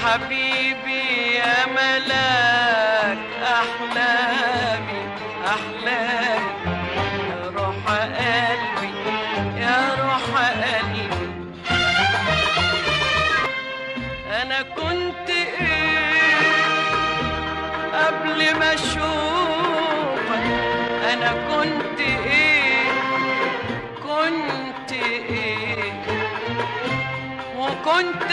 حبيبي يا ملاك أحلامي أحلامي، يا روح قلبي يا روح قلبي. أنا كنت إيه قبل ما أشوفك؟ أنا كنت إيه كنت إيه وكنت